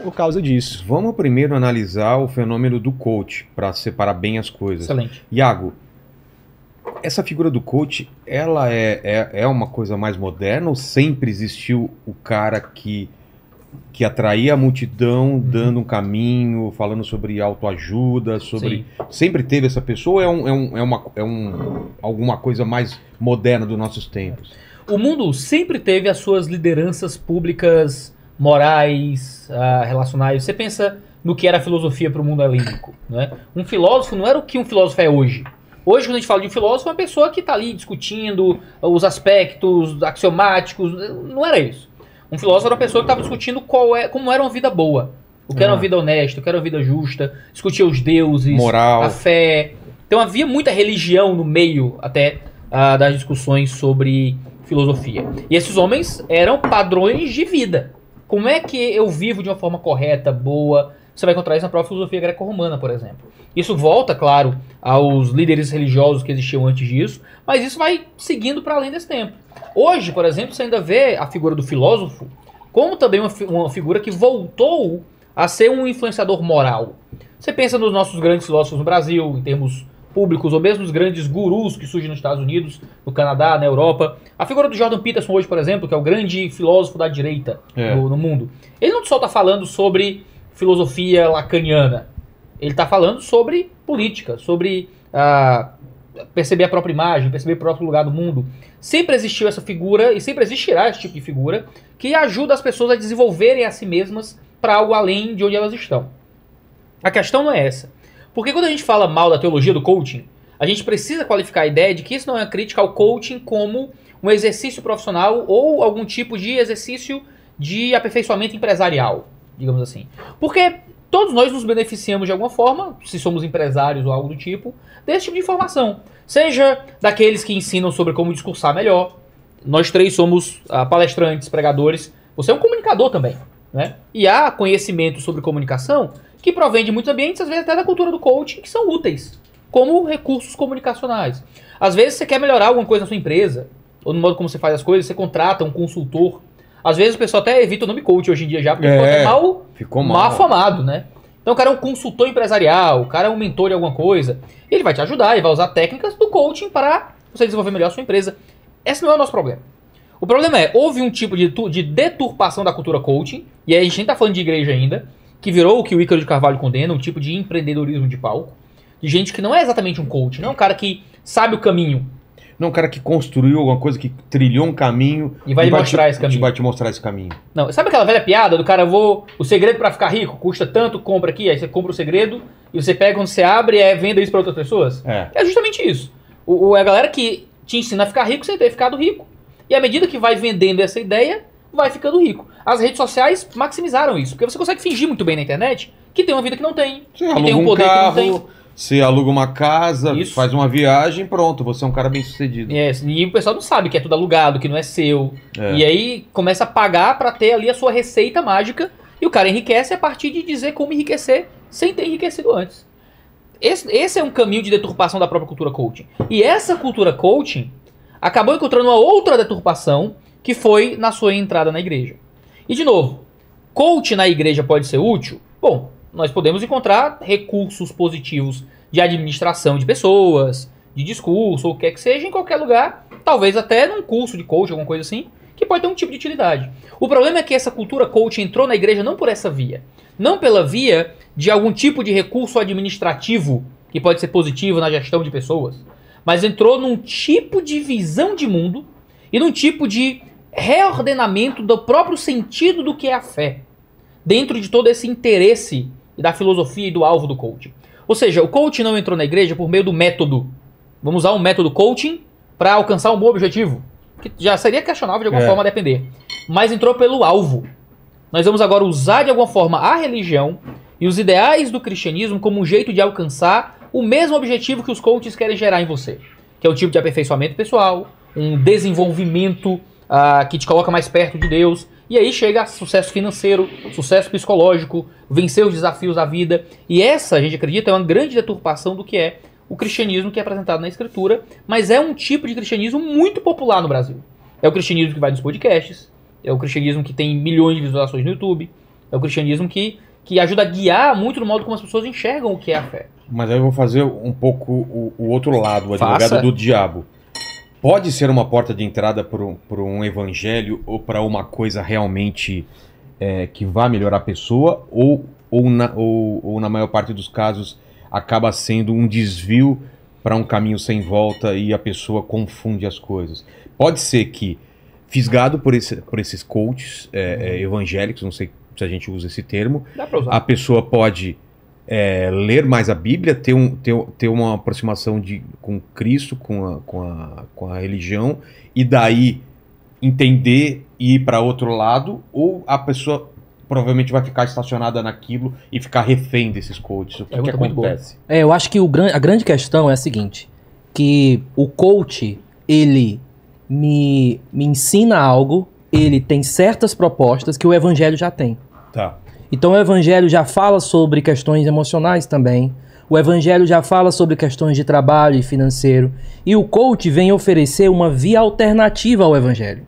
por causa disso. Vamos primeiro analisar o fenômeno do coach, para separar bem as coisas. Excelente. Iago, essa figura do coach, ela é uma coisa mais moderna ou sempre existiu o cara que atraía a multidão, dando um caminho, falando sobre autoajuda, sobre... Sim. Sempre teve essa pessoa ou alguma coisa mais moderna dos nossos tempos? O mundo sempre teve as suas lideranças públicas, morais, relacionais. Você pensa no que era a filosofia para o mundo helênico, né? Um filósofo não era o que um filósofo é hoje. Hoje, quando a gente fala de filósofo, é uma pessoa que está ali discutindo os aspectos axiomáticos. Não era isso. Um filósofo era uma pessoa que estava discutindo como era uma vida boa. O que era uma vida honesta, o que era uma vida justa. Discutia os deuses, moral, a fé. Então havia muita religião no meio até das discussões sobre filosofia. E esses homens eram padrões de vida. Como é que eu vivo de uma forma correta, boa? Você vai encontrar isso na própria filosofia greco-romana, por exemplo. Isso volta, claro, aos líderes religiosos que existiam antes disso, mas isso vai seguindo para além desse tempo. Hoje, por exemplo, você ainda vê a figura do filósofo como também uma figura que voltou a ser um influenciador moral. Você pensa nos nossos grandes filósofos no Brasil, em termos públicos, ou mesmo os grandes gurus que surgem nos Estados Unidos, no Canadá, na Europa. A figura do Jordan Peterson hoje, por exemplo, que é o grande filósofo da direita no mundo. Ele não só está falando sobre filosofia lacaniana. Ele está falando sobre política, sobre perceber a própria imagem, perceber o próprio lugar do mundo. Sempre existiu essa figura e sempre existirá esse tipo de figura que ajuda as pessoas a desenvolverem a si mesmas para algo além de onde elas estão. A questão não é essa. Porque quando a gente fala mal da teologia do coaching, a gente precisa qualificar a ideia de que isso não é uma crítica ao coaching como um exercício profissional ou algum tipo de exercício de aperfeiçoamento empresarial, digamos assim. Porque todos nós nos beneficiamos de alguma forma, se somos empresários ou algo do tipo, desse tipo de informação. Seja daqueles que ensinam sobre como discursar melhor. Nós três somos palestrantes, pregadores. Você é um comunicador também, né? E há conhecimento sobre comunicação que provém de muitos ambientes, às vezes até da cultura do coaching, que são úteis, como recursos comunicacionais. Às vezes você quer melhorar alguma coisa na sua empresa, ou no modo como você faz as coisas, você contrata um consultor. Às vezes o pessoal até evita o nome coach hoje em dia já, porque ficou mal afamado, né? Então o cara é um consultor empresarial, o cara é um mentor de alguma coisa, ele vai te ajudar, ele vai usar técnicas do coaching para você desenvolver melhor a sua empresa. Esse não é o nosso problema. O problema é, houve um tipo de deturpação da cultura coaching, e aí a gente nem tá falando de igreja ainda, que virou o que o Ícaro de Carvalho condena, um tipo de empreendedorismo de palco, de gente que não é exatamente um coach, não é um cara que sabe o caminho. Não, um cara que construiu alguma coisa, que trilhou um caminho e vai mostrar esse caminho. Vai te mostrar esse caminho. Não, sabe aquela velha piada do cara, o segredo para ficar rico custa tanto, compra aqui, aí você compra o segredo e você pega quando você abre e vende isso para outras pessoas? É justamente isso. A galera que te ensina a ficar rico sem ter ficado rico. E à medida que vai vendendo essa ideia, vai ficando rico. As redes sociais maximizaram isso, porque você consegue fingir muito bem na internet que tem uma vida que não tem, que tem um poder que não tem. Você aluga uma casa, faz uma viagem, pronto, você é um cara bem sucedido. E o pessoal não sabe que é tudo alugado, que não é seu. E aí começa a pagar pra ter ali a sua receita mágica, e o cara enriquece a partir de dizer como enriquecer sem ter enriquecido antes. Esse é um caminho de deturpação da própria cultura coaching. E essa cultura coaching acabou encontrando uma outra deturpação, que foi na sua entrada na igreja. E de novo, coaching na igreja pode ser útil? Bom, nós podemos encontrar recursos positivos de administração de pessoas, de discurso, ou o que quer que seja, em qualquer lugar, talvez até num curso de coaching, alguma coisa assim, que pode ter um tipo de utilidade. O problema é que essa cultura coaching entrou na igreja não por essa via, não pela via de algum tipo de recurso administrativo, que pode ser positivo na gestão de pessoas, mas entrou num tipo de visão de mundo e num tipo de reordenamento do próprio sentido do que é a fé, dentro de todo esse interesse da filosofia e do alvo do coaching. Ou seja, o coaching não entrou na igreja por meio do método. Vamos usar um método coaching para alcançar um bom objetivo, que já seria questionável de alguma forma a depender. Mas entrou pelo alvo. Nós vamos agora usar de alguma forma a religião e os ideais do cristianismo como um jeito de alcançar o mesmo objetivo que os coaches querem gerar em você, que é o tipo de aperfeiçoamento pessoal, um desenvolvimento que te coloca mais perto de Deus, e aí chega a sucesso financeiro, sucesso psicológico, vencer os desafios da vida. E essa, a gente acredita, é uma grande deturpação do que é o cristianismo que é apresentado na Escritura, mas é um tipo de cristianismo muito popular no Brasil. É o cristianismo que vai nos podcasts, é o cristianismo que tem milhões de visualizações no YouTube, É o cristianismo que ajuda a guiar muito no modo como as pessoas enxergam o que é a fé. Mas aí eu vou fazer um pouco o outro lado, o advogado Faça. do diabo. Pode ser uma porta de entrada para um evangelho ou para uma coisa realmente que vá melhorar a pessoa, ou na maior parte dos casos acaba sendo um desvio para um caminho sem volta e a pessoa confunde as coisas. Pode ser que, fisgado por esses coaches evangélicos, não sei se a gente usa esse termo, Dá pra usar. a pessoa pode ler mais a Bíblia, ter uma aproximação com Cristo, com a religião, e daí entender e ir para outro lado, ou a pessoa provavelmente vai ficar estacionada naquilo e ficar refém desses coaches. O que acontece? Eu acho que a grande questão é a seguinte, que o coach, ele me ensina algo, ele tem certas propostas que o evangelho já tem. Tá. Então o evangelho já fala sobre questões emocionais também, o evangelho já fala sobre questões de trabalho e financeiro, e o coach vem oferecer uma via alternativa ao evangelho.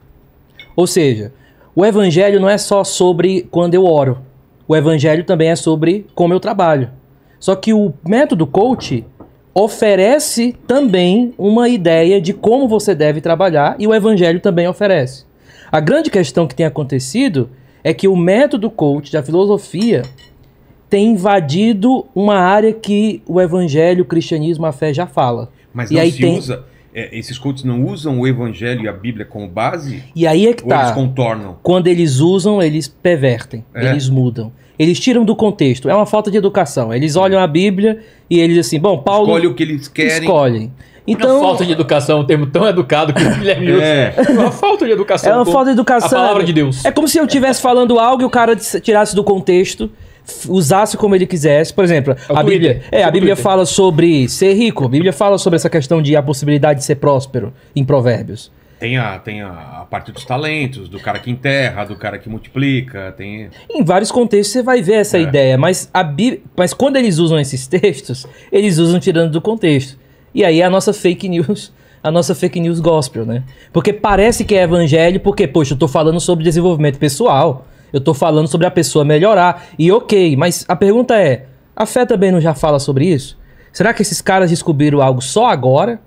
Ou seja, o evangelho não é só sobre quando eu oro, o evangelho também é sobre como eu trabalho. Só que o método coach oferece também uma ideia de como você deve trabalhar, e o evangelho também oferece. A grande questão que tem acontecido é que o método coach da filosofia tem invadido uma área que o evangelho, o cristianismo, a fé já fala. Mas E não aí se tem- usa... esses coaches não usam o evangelho e a Bíblia como base? E aí é que Ou eles tá. contornam? Quando eles usam, eles pervertem, É. eles mudam. Eles tiram do contexto. É uma falta de educação. Eles olham a Bíblia e eles assim, bom, Paulo Escolhe o que eles querem. escolhe. Então, Então, falta de educação, um termo tão educado que o Guilherme usa. É. Uma falta de educação. é uma com falta de educação. A palavra de Deus. É como se eu estivesse falando algo e o cara tirasse do contexto, usasse como ele quisesse. Por exemplo, É o a Twitter. Bíblia, É a o Bíblia Twitter. fala sobre ser rico. A Bíblia fala sobre essa questão de a possibilidade de ser próspero em Provérbios. Tem a parte dos talentos, do cara que enterra, do cara que multiplica, tem... Em vários contextos você vai ver essa ideia, mas quando eles usam esses textos, eles usam tirando do contexto. E aí é a nossa fake news gospel, né? Porque parece que é evangelho, porque, poxa, eu tô falando sobre desenvolvimento pessoal, eu tô falando sobre a pessoa melhorar, e ok, mas a pergunta é, a fé também não já fala sobre isso? Será que esses caras descobriram algo só agora,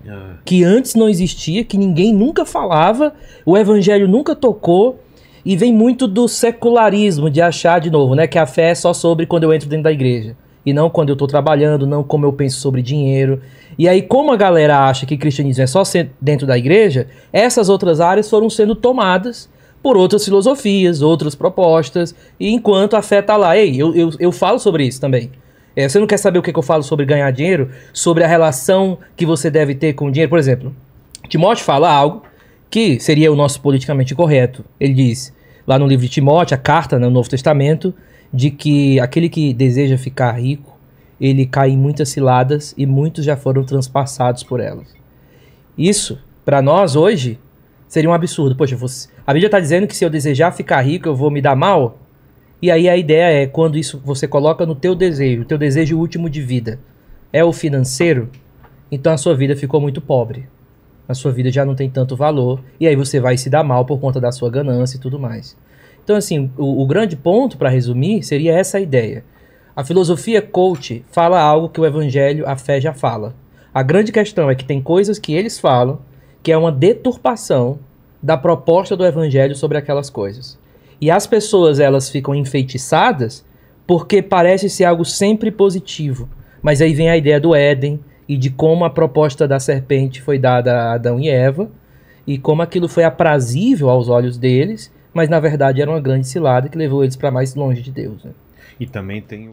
que antes não existia, que ninguém nunca falava, o evangelho nunca tocou, e vem muito do secularismo, de achar, de novo, né, que a fé é só sobre quando eu entro dentro da igreja, e não quando eu tô trabalhando, não como eu penso sobre dinheiro. E aí, como a galera acha que cristianismo é só dentro da igreja, essas outras áreas foram sendo tomadas por outras filosofias, outras propostas, e enquanto a fé tá lá, ei, eu falo sobre isso também. Você não quer saber o que eu falo sobre ganhar dinheiro? Sobre a relação que você deve ter com o dinheiro? Por exemplo, Timóteo fala algo que seria o nosso politicamente correto. Ele diz, lá no livro de Timóteo, a carta, no Novo Testamento, de que aquele que deseja ficar rico, ele cai em muitas ciladas e muitos já foram transpassados por elas. Isso, para nós hoje, seria um absurdo. Poxa, a Bíblia está dizendo que se eu desejar ficar rico, eu vou me dar mal? E aí a ideia é, quando isso você coloca no teu desejo último de vida é o financeiro, então a sua vida ficou muito pobre. A sua vida já não tem tanto valor, e aí você vai se dar mal por conta da sua ganância e tudo mais. Então, assim, o grande ponto, para resumir, seria essa ideia. A filosofia coach fala algo que o evangelho, a fé já fala. A grande questão é que tem coisas que eles falam que é uma deturpação da proposta do evangelho sobre aquelas coisas. E as pessoas, elas ficam enfeitiçadas porque parece ser algo sempre positivo. Mas aí vem a ideia do Éden e de como a proposta da serpente foi dada a Adão e Eva e como aquilo foi aprazível aos olhos deles, mas na verdade era uma grande cilada que levou eles para mais longe de Deus, né? E também tem...